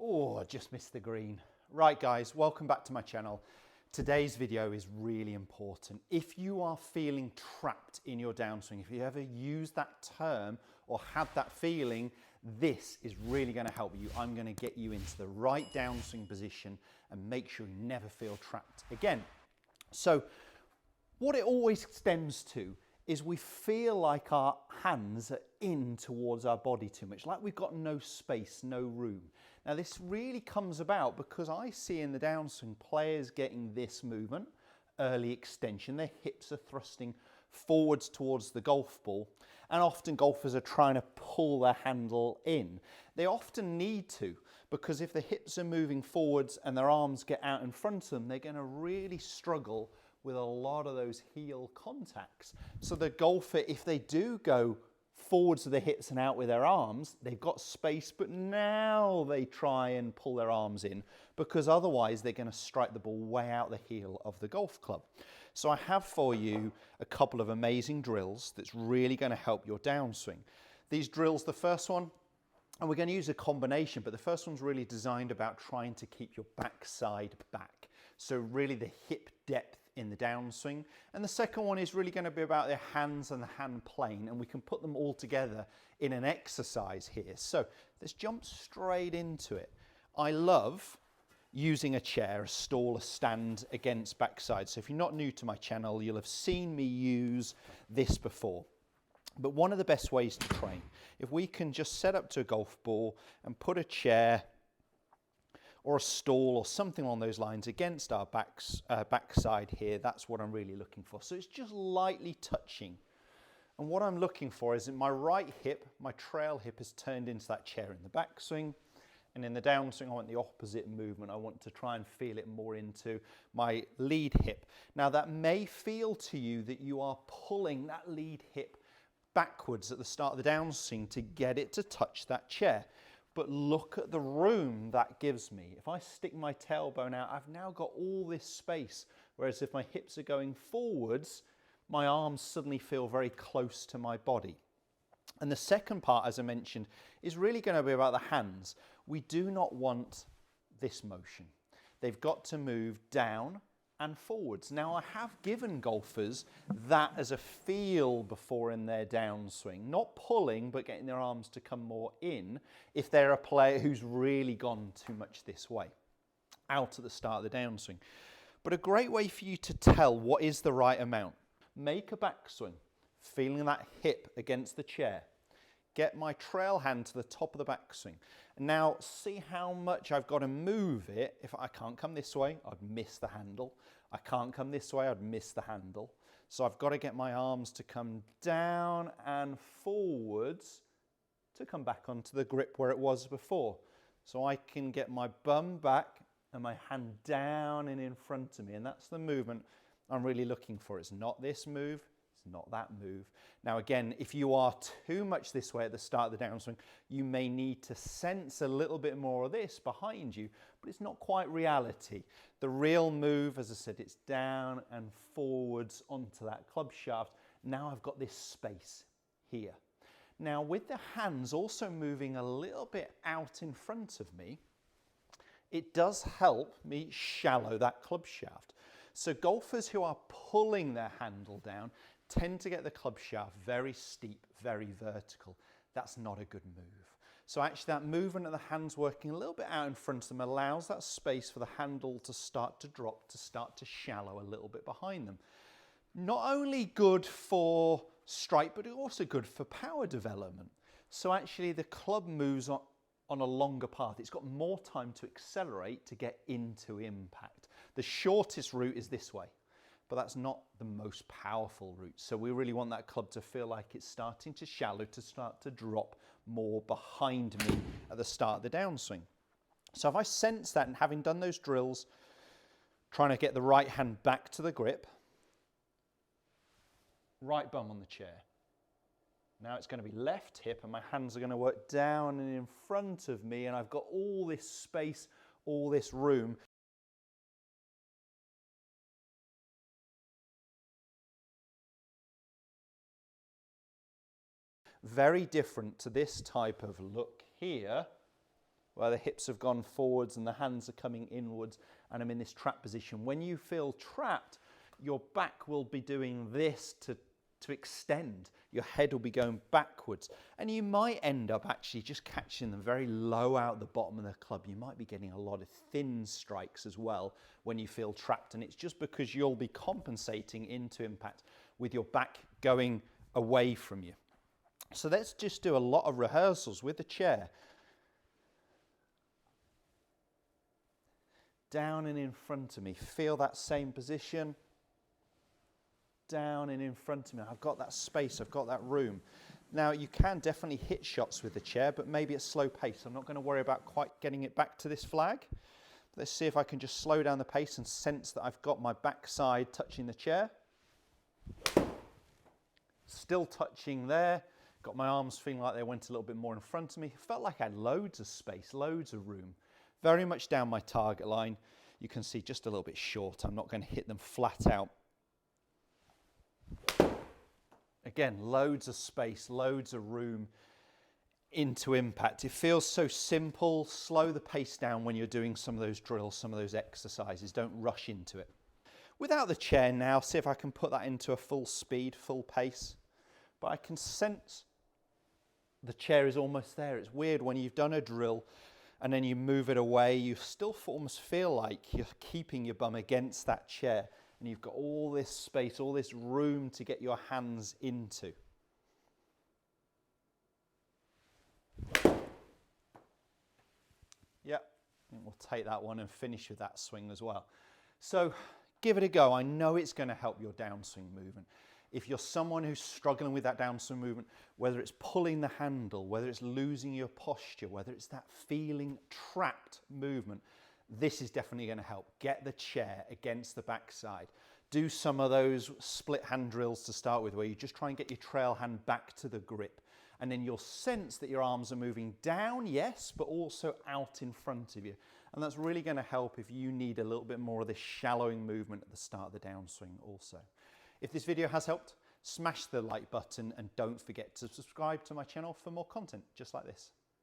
Oh, I just missed the green. Right guys, welcome back to my channel. Today's video is really important. If you are feeling trapped in your downswing, if you ever use that term or had that feeling, this is really going to help you. I'm going to get you into the right downswing position and make sure you never feel trapped again. So what it always stems to is we feel like our hands are in towards our body too much, like we've got no space, no room. Now this really comes about because I see in the downswing players getting this movement, early extension, their hips are thrusting forwards towards the golf ball, and often golfers are trying to pull their handle in. They often need to, because if the hips are moving forwards and their arms get out in front of them, they're going to really struggle with a lot of those heel contacts. So the golfer, if they do go forwards with the hips and out with their arms, they've got space, but now they try and pull their arms in because otherwise they're going to strike the ball way out the heel of the golf club. So I have for you a couple of amazing drills that's really going to help your downswing. These drills, the first one, and we're going to use a combination, but the first one's really designed about trying to keep your backside back. So really the hip depth in the downswing. And the second one is really going to be about the hands and the hand plane, and we can put them all together in an exercise here. So let's jump straight into it. I love using a chair, a stool, a stand against backside. So if you're not new to my channel, you'll have seen me use this before. But one of the best ways to train, if we can just set up to a golf ball and put a chair or a stool or something along those lines against our backside here, that's what I'm really looking for. So it's just lightly touching. And what I'm looking for is that my right hip, my trail hip, is turned into that chair in the backswing. And in the downswing, I want the opposite movement. I want to try and feel it more into my lead hip. Now that may feel to you that you are pulling that lead hip backwards at the start of the downswing to get it to touch that chair. But look at the room that gives me. If I stick my tailbone out, I've now got all this space. Whereas if my hips are going forwards, my arms suddenly feel very close to my body. And the second part, as I mentioned, is really going to be about the hands. We do not want this motion. They've got to move down and forwards. Now I have given golfers that as a feel before in their downswing, not pulling, but getting their arms to come more in if they're a player who's really gone too much this way, out at the start of the downswing. But a great way for you to tell what is the right amount, make a backswing, feeling that hip against the chair. Get my trail hand to the top of the backswing. Now see how much I've got to move it. If I can't come this way, I'd miss the handle. I can't come this way, I'd miss the handle. So I've got to get my arms to come down and forwards to come back onto the grip where it was before. So I can get my bum back and my hand down and in front of me. And that's the movement I'm really looking for. It's not this move. It's not that move. Now again, if you are too much this way at the start of the downswing, you may need to sense a little bit more of this behind you, but it's not quite reality. The real move, as I said, it's down and forwards onto that club shaft. Now I've got this space here. Now with the hands also moving a little bit out in front of me, it does help me shallow that club shaft. So golfers who are pulling their handle down tend to get the club shaft very steep, very vertical. That's not a good move. So actually that movement of the hands working a little bit out in front of them allows that space for the handle to start to drop, to start to shallow a little bit behind them. Not only good for strike, but also good for power development. So actually the club moves on a longer path. It's got more time to accelerate to get into impact. The shortest route is this way, but that's not the most powerful route. So we really want that club to feel like it's starting to shallow, to start to drop more behind me at the start of the downswing. So if I sense that, and having done those drills, trying to get the right hand back to the grip, right bum on the chair. Now it's going to be left hip and my hands are going to work down and in front of me, and I've got all this space, all this room. Very different to this type of look here, where the hips have gone forwards and the hands are coming inwards, and I'm in this trap position. When you feel trapped, your back will be doing this to extend. Your head will be going backwards, and you might end up actually just catching them very low out the bottom of the club. You might be getting a lot of thin strikes as well when you feel trapped, and it's just because you'll be compensating into impact with your back going away from you. So let's just do a lot of rehearsals with the chair. Down and in front of me. Feel that same position. Down and in front of me. I've got that space, I've got that room. Now you can definitely hit shots with the chair, but maybe at slow pace. I'm not going to worry about quite getting it back to this flag. Let's see if I can just slow down the pace and sense that I've got my backside touching the chair. Still touching there. Got my arms feeling like they went a little bit more in front of me. Felt like I had loads of space, loads of room. Very much down my target line. You can see just a little bit short. I'm not going to hit them flat out. Again, loads of space, loads of room into impact. It feels so simple. Slow the pace down when you're doing some of those drills, some of those exercises. Don't rush into it. Without the chair now, see if I can put that into a full speed, full pace. But I can sense the chair is almost there. It's weird when you've done a drill and then you move it away, you still almost feel like you're keeping your bum against that chair, and you've got all this space, all this room to get your hands into. Yep, and we'll take that one and finish with that swing as well. So give it a go. I know it's going to help your downswing movement. If you're someone who's struggling with that downswing movement, whether it's pulling the handle, whether it's losing your posture, whether it's that feeling trapped movement, this is definitely going to help. Get the chair against the backside. Do some of those split hand drills to start with, where you just try and get your trail hand back to the grip. And then you'll sense that your arms are moving down, yes, but also out in front of you. And that's really going to help if you need a little bit more of this shallowing movement at the start of the downswing also. If this video has helped, smash the like button and don't forget to subscribe to my channel for more content just like this.